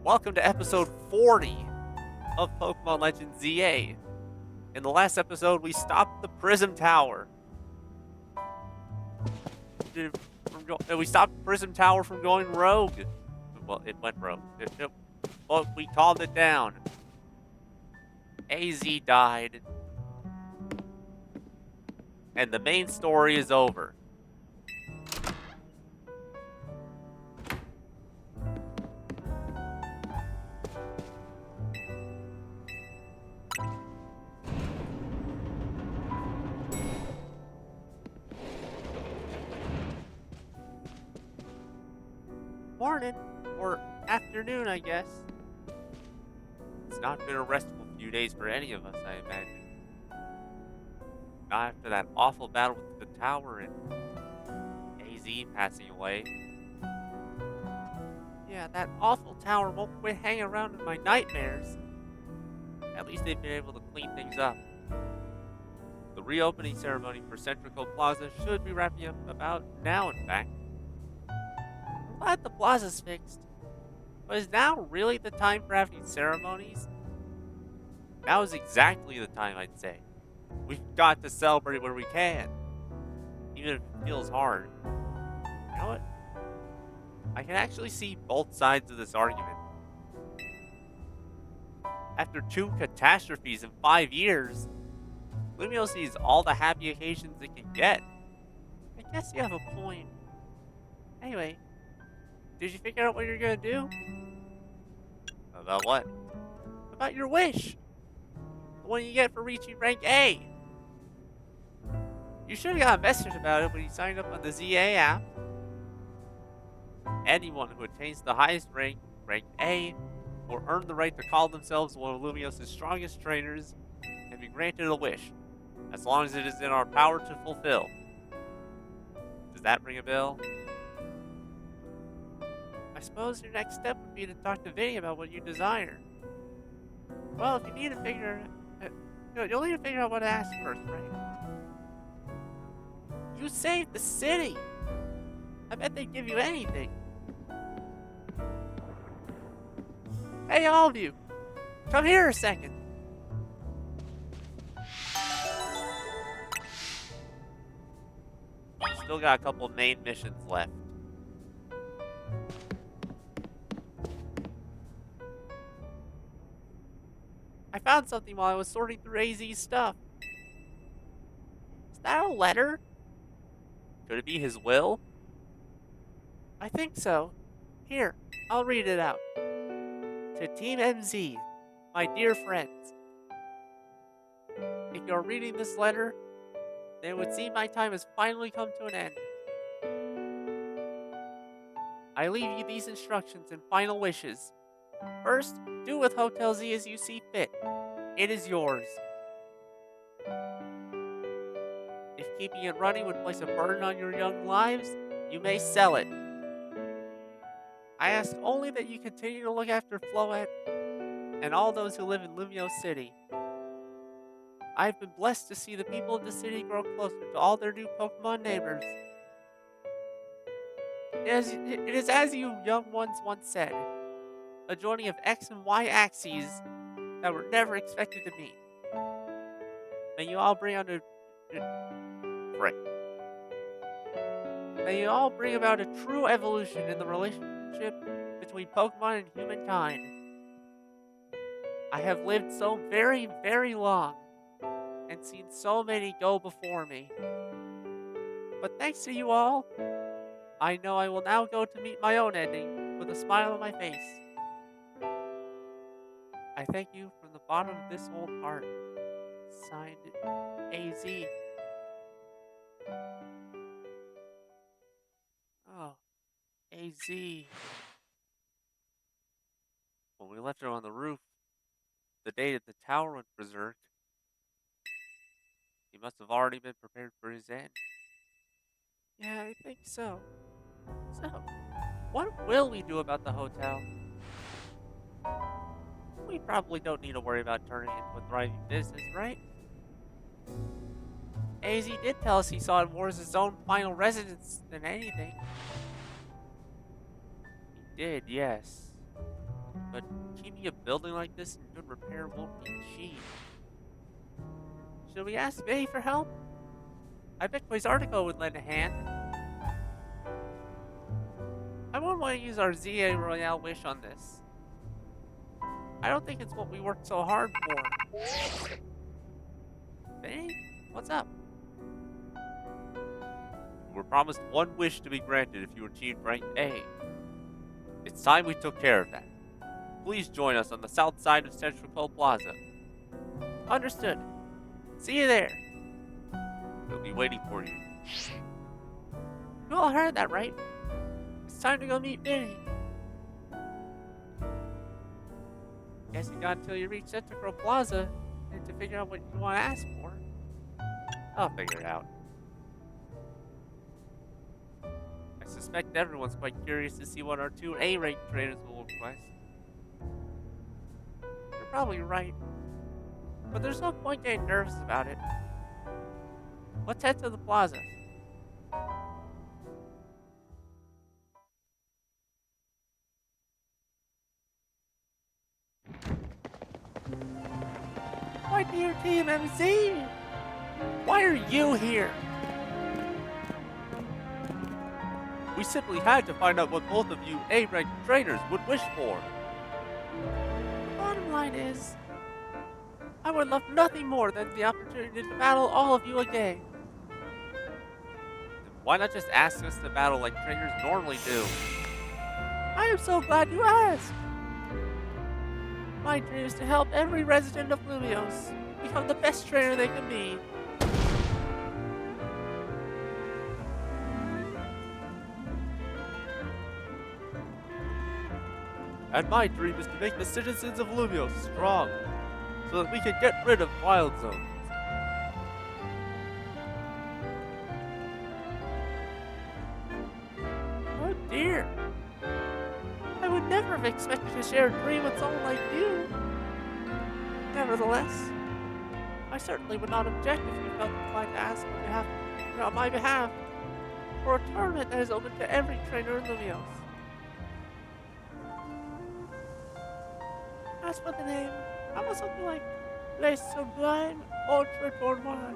Welcome to episode 40 of Pokemon Legends ZA. In the last episode, we stopped the Prism Tower. We stopped Prism Tower from going rogue. Well, it went rogue. Well, we calmed it down. AZ died. And the main story is over. Morning, or afternoon, I guess. It's not been a restful few days for any of us, I imagine. Not after that awful battle with the tower and AZ passing away. Yeah, that awful tower won't quit hanging around in my nightmares. At least they've been able to clean things up. The reopening ceremony for Centrical Plaza should be wrapping up about now, in fact. I'm glad the plaza's fixed. But is now really the time for having ceremonies? Now is exactly the time, I'd say. We've got to celebrate where we can. Even if it feels hard. You know what? I can actually see both sides of this argument. After 2 catastrophes in 5 years, Lumio sees all the happy occasions it can get. I guess you have a point. Anyway, did you figure out what you're gonna do? About what? About your wish! The one you get for reaching rank A! You should have got a message about it when you signed up on the ZA app. Anyone who attains the highest rank, rank A, will earn the right to call themselves one of Lumios' strongest trainers and be granted a wish, as long as it is in our power to fulfill. Does that ring a bell? I suppose your next step would be to talk to Vinny about what you desire. Well, if you need to figure... you'll need to figure out what to ask first, right? You saved the city! I bet they'd give you anything. Hey, all of you! Come here a second! Still got a couple of main missions left. I found something while I was sorting through AZ's stuff. Is that a letter? Could it be his will? I think so. Here, I'll read it out. To Team MZ, my dear friends. If you're reading this letter, then it would seem my time has finally come to an end. I leave you these instructions and final wishes. First, do with Hotel Z as you see fit. It is yours. If keeping it running would place a burden on your young lives, you may sell it. I ask only that you continue to look after Floette and all those who live in Lumio City. I have been blessed to see the people of the city grow closer to all their new Pokemon neighbors. It is as you young ones once said, a joining of X and Y axes that were never expected to meet. May you all bring out May you all bring about a true evolution in the relationship between Pokemon and humankind. I have lived so very, very long and seen so many go before me. But thanks to you all, I know I will now go to meet my own ending with a smile on my face. I thank you from the bottom of this old heart. Signed, AZ. Oh, AZ. When we left her on the roof, the day that the tower went berserk, he must have already been prepared for his end. Yeah, I think so. So, what will we do about the hotel? We probably don't need to worry about turning it into a thriving business, right? AZ did tell us he saw it more as his own final residence than anything. He did, yes. but keeping a building like this in good repair won't be cheap. Should we ask May for help? I bet Quasartico would lend a hand. I won't want to use our ZA Royale wish on this. I don't think it's what we worked so hard for. May? What's up? You were promised one wish to be granted if you achieved rank A. It's time we took care of that. Please join us on the south side of Central Cold Plaza. Understood. See you there. We'll be waiting for you. You all heard that, right? It's time to go meet Vinny. Guess you got until you reach Central Plaza and to figure out what you want to ask for. I'll figure it out. I suspect everyone's quite curious to see what our two A-ranked trainers will request. You're probably right, but there's no point getting nervous about it. Let's head to the plaza. My dear Team MZ, why are you here? We simply had to find out what both of you A-ranked trainers would wish for. The bottom line is, I would love nothing more than the opportunity to battle all of you again. Why not just ask us to battle like trainers normally do? I am so glad you asked. My dream is to help every resident of Lumios become the best trainer they can be. And my dream is to make the citizens of Lumios strong, so that we can get rid of wild zones. Oh dear. I would never have expected to share a dream with someone like you. Nevertheless, I certainly would not object if you felt inclined to ask on my behalf for a tournament that is open to every trainer in Lumios. As for the name, how about something like Les Sublime Ultra Tournoi?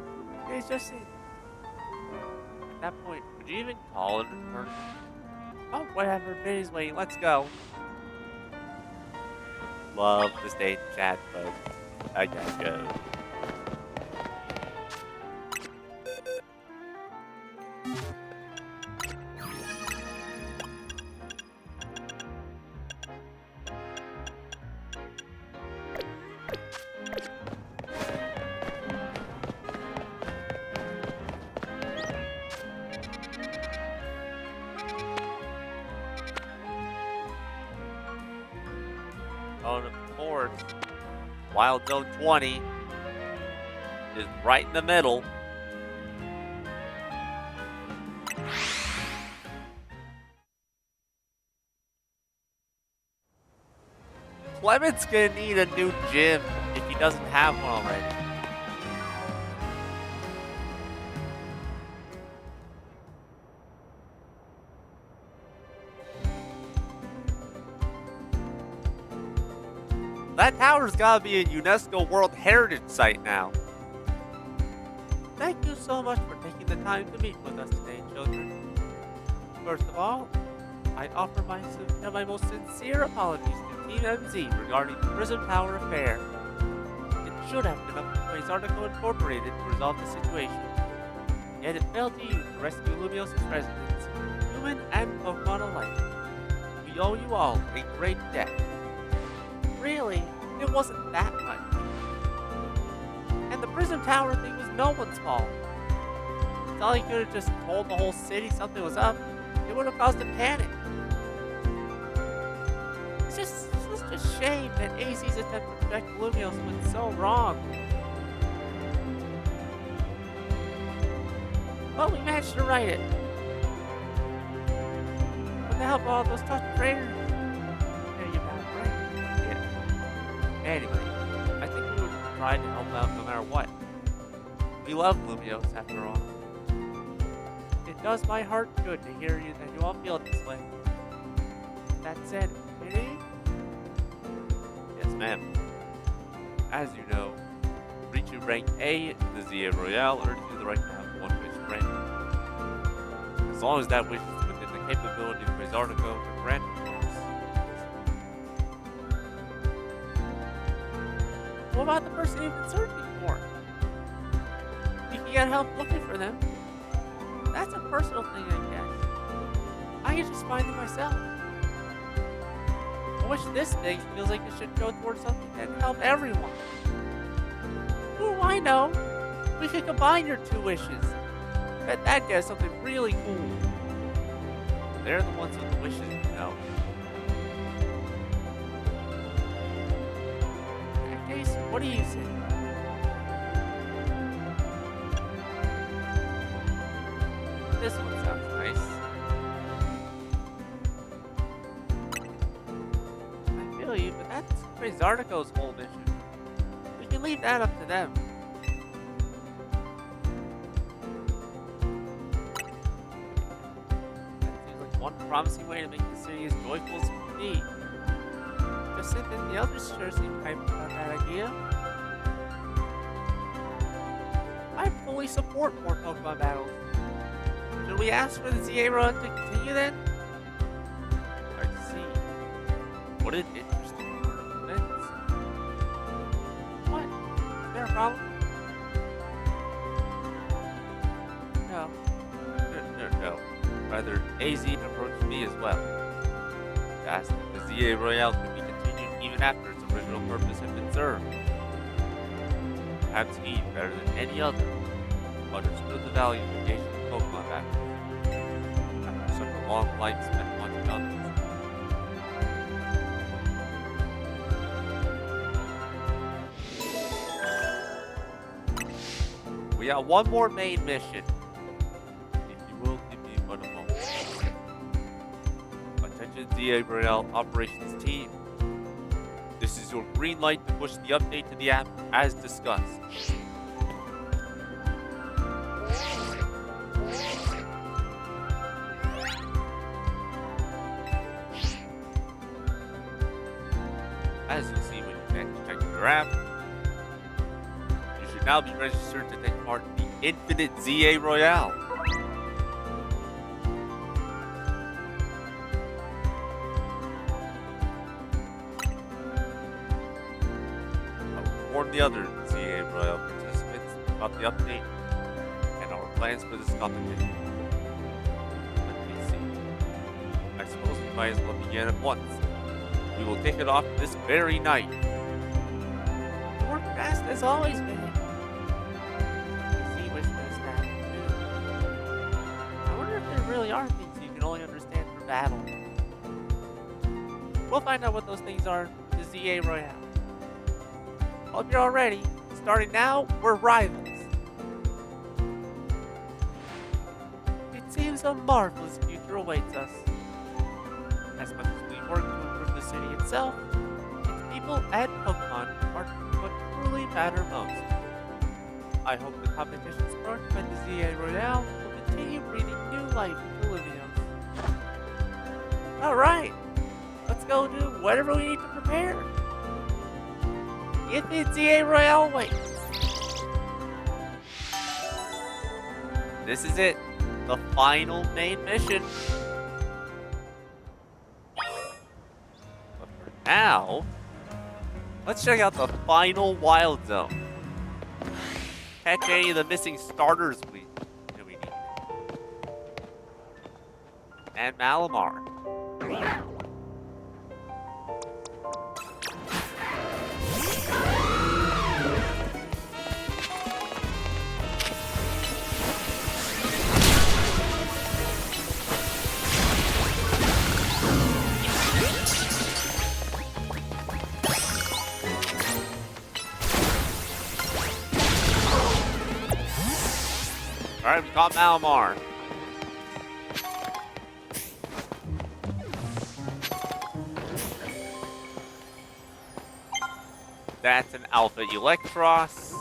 It's just it. At that point, would you even call it a tournament? Oh, whatever. Vinny's waiting. Let's go. Love the stage chat, folks. I gotta go. And of course, Wild Zone 20 is right in the middle. Clement's gonna need a new gym if he doesn't have one already. That tower's gotta be a UNESCO World Heritage Site now. Thank you so much for taking the time to meet with us today, children. First of all, I offer my most sincere apologies to Team MZ regarding the Prism Tower affair. It should have been up to Quasartico Incorporated to resolve the situation. Yet it fell to you to rescue Lumios' residents, human and Pokemon alike. We owe you all a great debt. Really, it wasn't that much. And the Prism Tower thing was no one's fault. It's he could have just told the whole city something was up. It would have caused a panic. It's just a shame that AZ's attempt to protect Lumios went so wrong. But we managed to right it. With the help of all those tough trainers. Anyway, I think we would try to help out no matter what. We love Lumios, after all. It does my heart good to hear that you all feel this way. That said, Vinny, them. As you know, reaching rank A in the ZA Royale earns you the right to have one wish granted. As long as that wish is within the capability of Quasartico to grant it, of course. What about the person you've been searching for? You can get help looking for them. That's a personal thing, I guess. I can just find them myself. I wish this thing feels like it should go towards something that can help everyone. Ooh, I know. We could combine your two wishes. Bet that gets something really cool. They're the ones with the wishes, you know. In that case, what do you say? This one sounds nice. I feel you, but that's Quasartico's whole mission. We can leave that up to them. That seems like one promising way to make the city as joyful as it can be. Just think that the others sure seem hyped about that idea. I fully support more Pokemon battles. Should we ask for the ZA run to continue then? I see. What an interesting turn of events. What? Is there a problem? No. No. Rather, AZ approached me as well. To ask if the ZA Royale could be continued even after its original purpose had been served. Perhaps he, better than any other, understood the value of engaging in Pokemon battles. After such a long life spent watching others. We got one more main mission. If you will, give me one moment. Attention ZA Royale Operations Team. This is your green light to push the update to the app as discussed. As you'll see when you next check your app, you should now be registered to take part in the Infinite ZA Royale. I will inform the other ZA Royale participants about the update and our plans for this competition. Let me see. I suppose we might as well begin at once. We will kick it off this very night. You work fast as always, man. See which this too. I wonder if there really are things you can only understand from battle. We'll find out what those things are in the ZA Royale. Hope you're all ready. Starting now, we're rivals. It seems a marvelous future awaits us. As much as we work to improve the city itself, its people and Pokemon are what truly matter most. I hope the competition sparked by the ZA Royale will continue breathing new life into Livios. Alright, let's go do whatever we need to prepare. Infinite ZA Royale waits. This is it, the final main mission. Now, let's check out the final Wild Zone. Catch any of the missing starters we need. And Malamar. Alright, we caught Malamar. That's an Alpha Electros.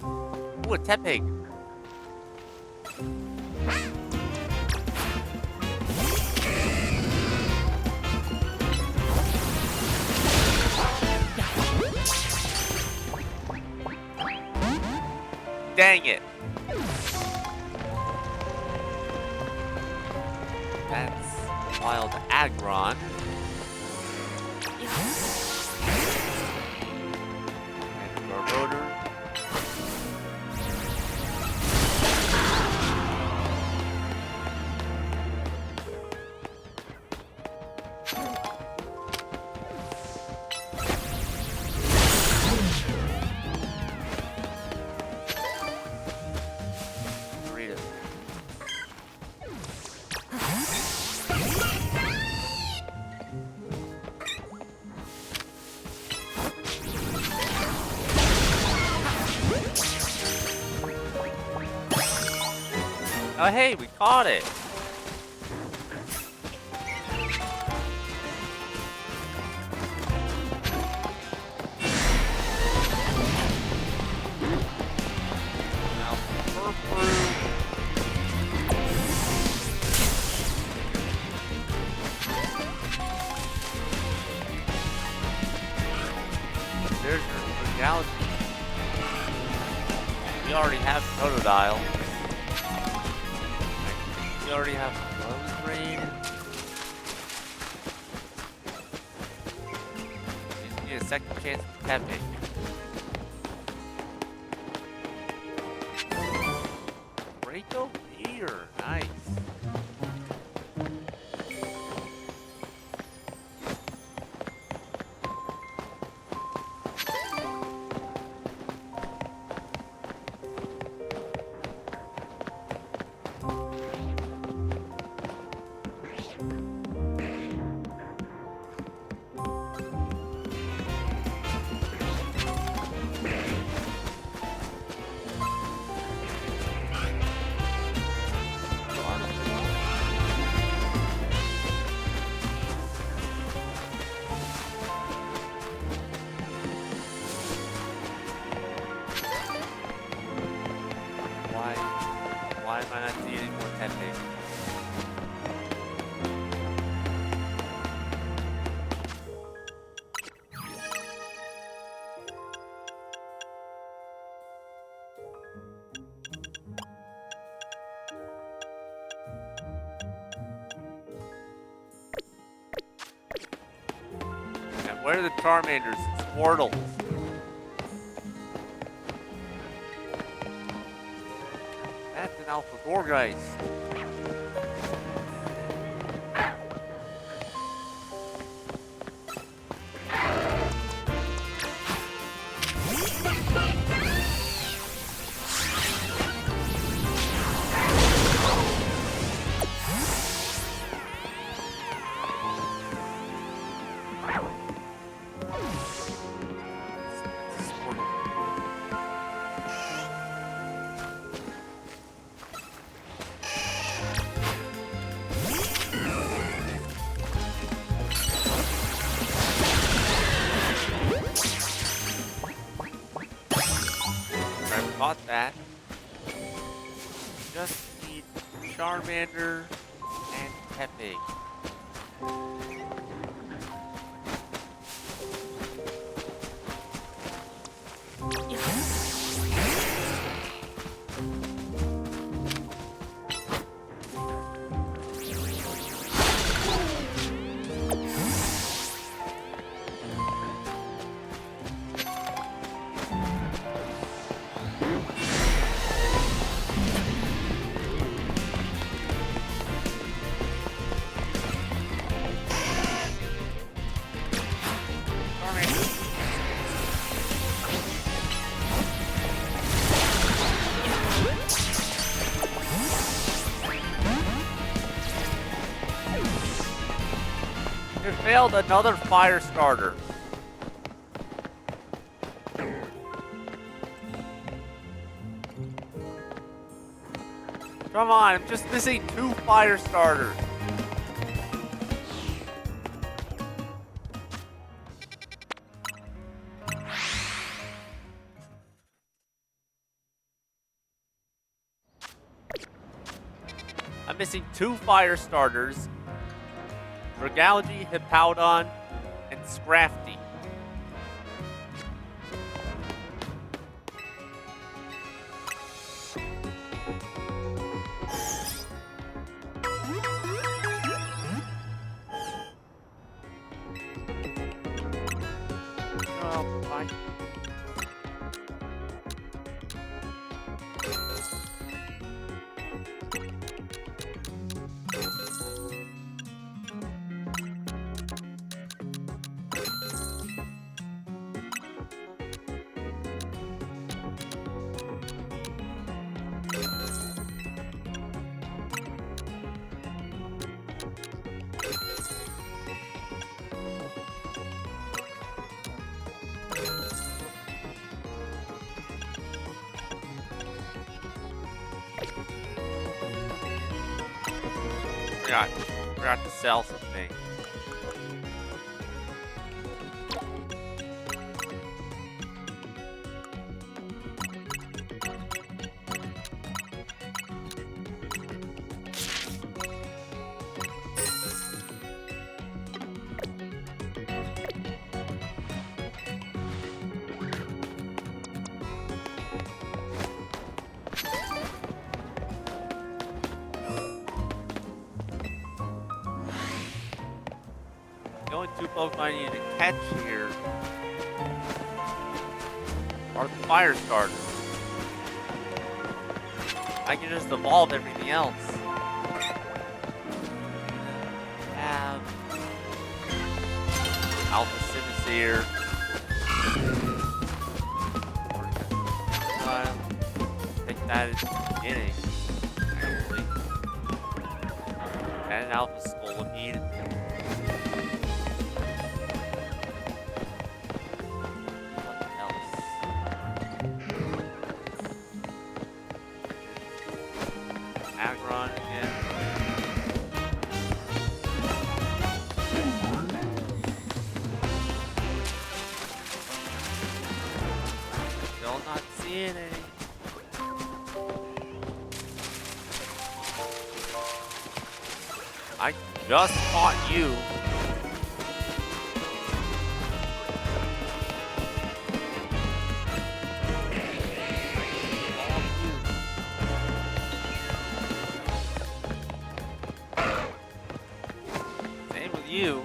Ooh, a Tepig. dang it. That's Wild Aggron. And Rotor. Oh, hey, we caught it. Now, there's your galaxy. We already have Totodile. We already have Close Raid. Just need a second chance to tap it. Draco Peter, nice. Why am I not seeing any more Tepe? And where are the Charmanders and Squirtles? That's an Alpha Gorgeist. Caught that. Just need Charmander and Pepe. It failed another fire starter. Come on, I'm just missing 2 fire starters. I'm missing 2 fire starters. Dragalge, Hippowdon, and Scrafty. try. Forgot to sell something. The only two Pokemon I need to catch here are the fire starters. I can just evolve everything else. Have Alpha Sinister. Take that at the beginning, actually. And an Alpha Scolipede. I just caught you. Same with you.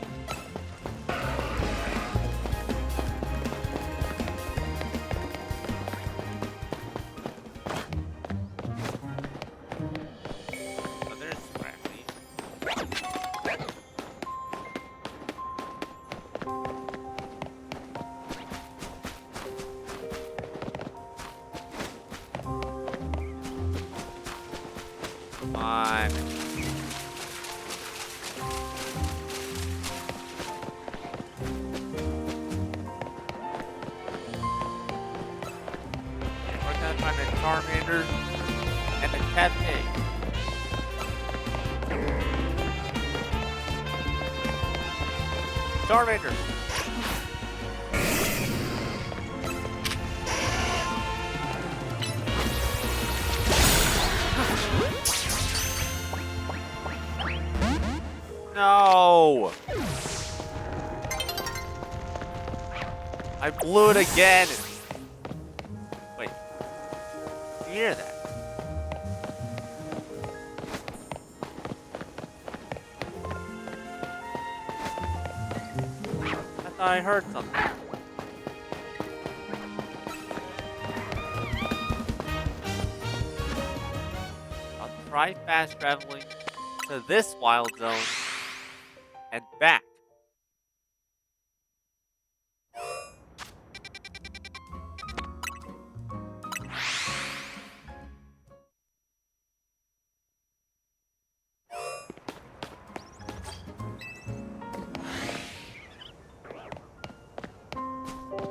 Fine. We're gonna find a Charmander and a Cafe. Charmander. No! I blew it again! Wait. Did you hear that? I thought I heard something. I'll try fast traveling to this wild zone and back.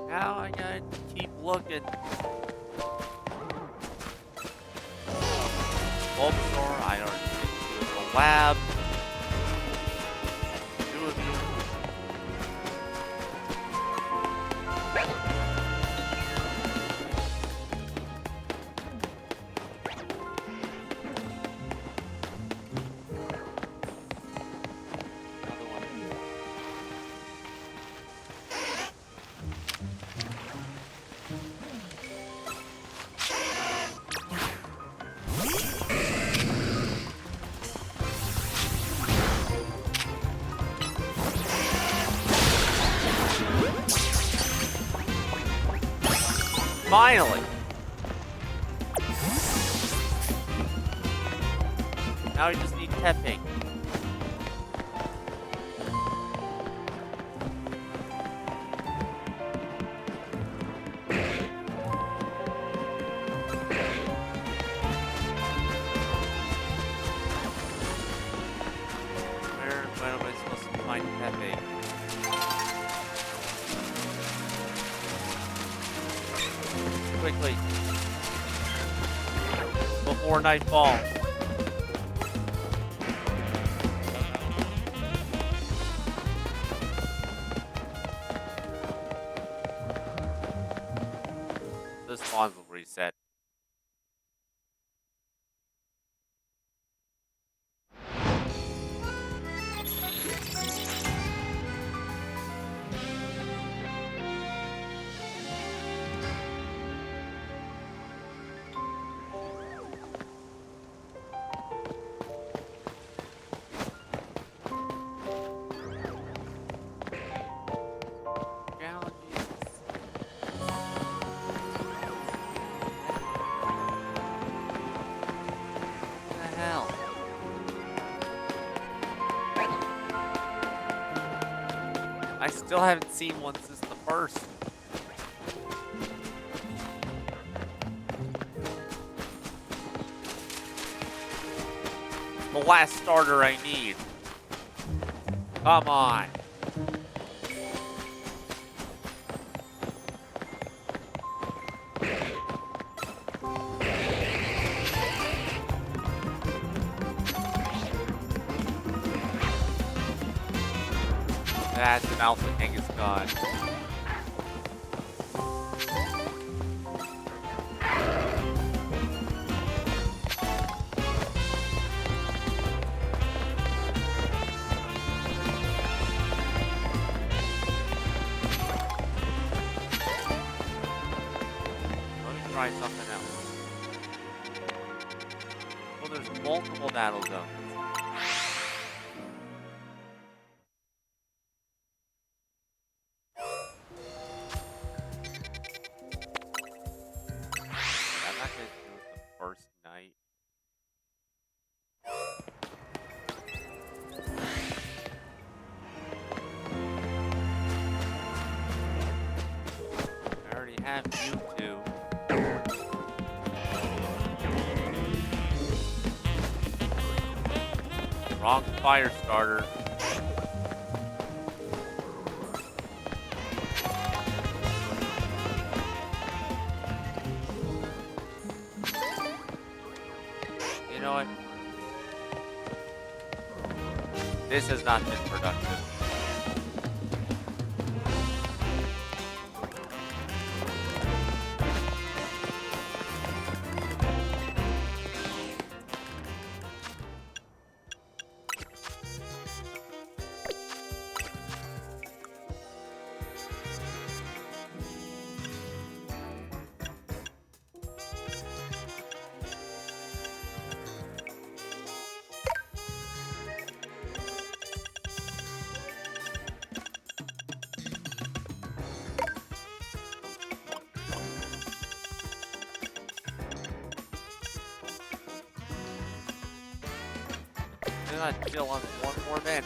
Now I gotta keep looking. Bulbasaur, I already did the lab. Two of you. Another one. Finally! Now we just need tapping. Where am I supposed to find tapping? Quickly. Before nightfall. The spawns will reset. I still haven't seen one since the first. The last starter I need. Come on. That's an Alpha Kangaskhan. Let me try something else. Well, there's multiple battle zones. Have you two. Wrong fire starter. You know what? This has not been productive. Then I'd chill on one more minute.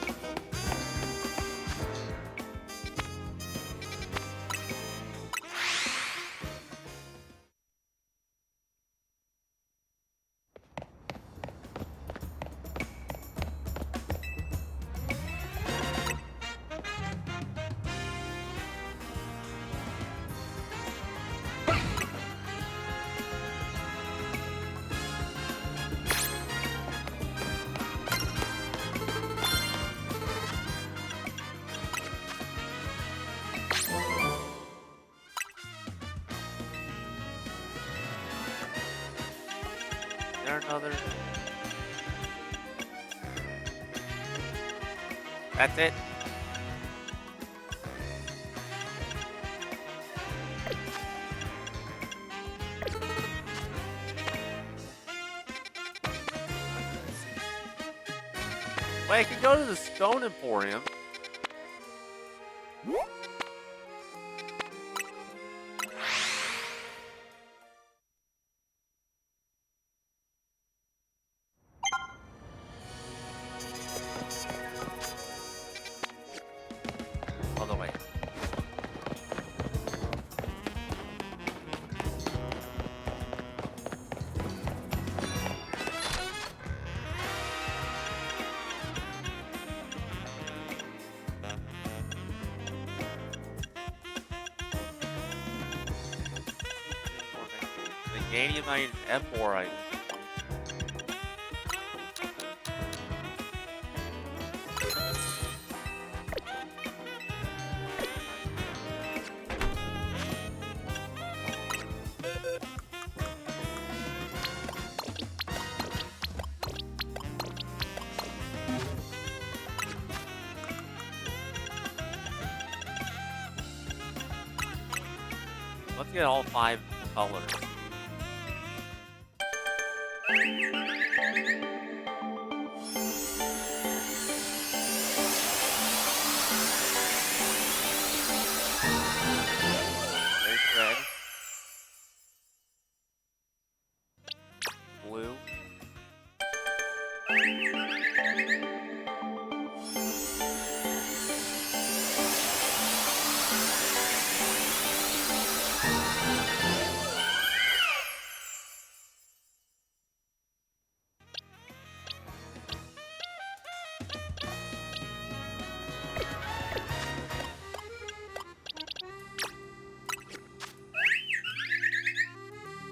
There another. That's it. Wait, I can go to the Stone Emporium. Ganymite and Emborite. Let's get all 5 colors. There's red. Blue.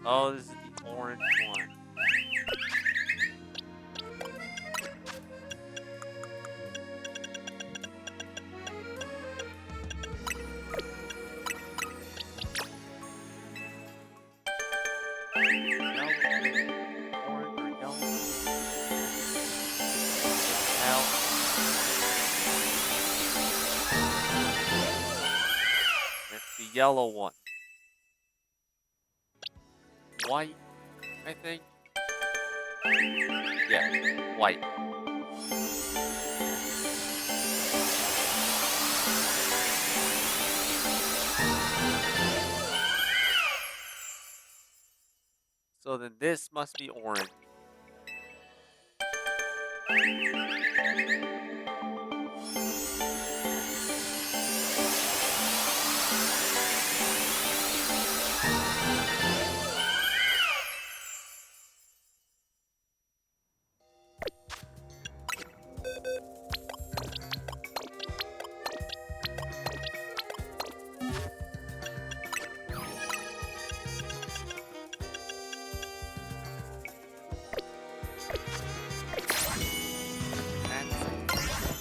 Oh, this is the orange one. Orange or yellow? Hell. It's the yellow one. White, I think. Yeah, white. So then this must be orange.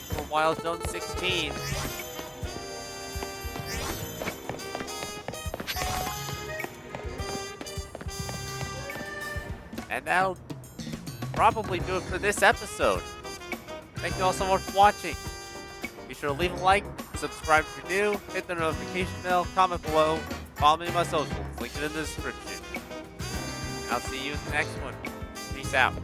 For Wild Zone 16. And that'll probably do it for this episode. Thank you all so much for watching. Be sure to leave a like, subscribe if you're new, hit the notification bell, comment below, follow me on my socials, linked in the description. I'll see you in the next one. Peace out.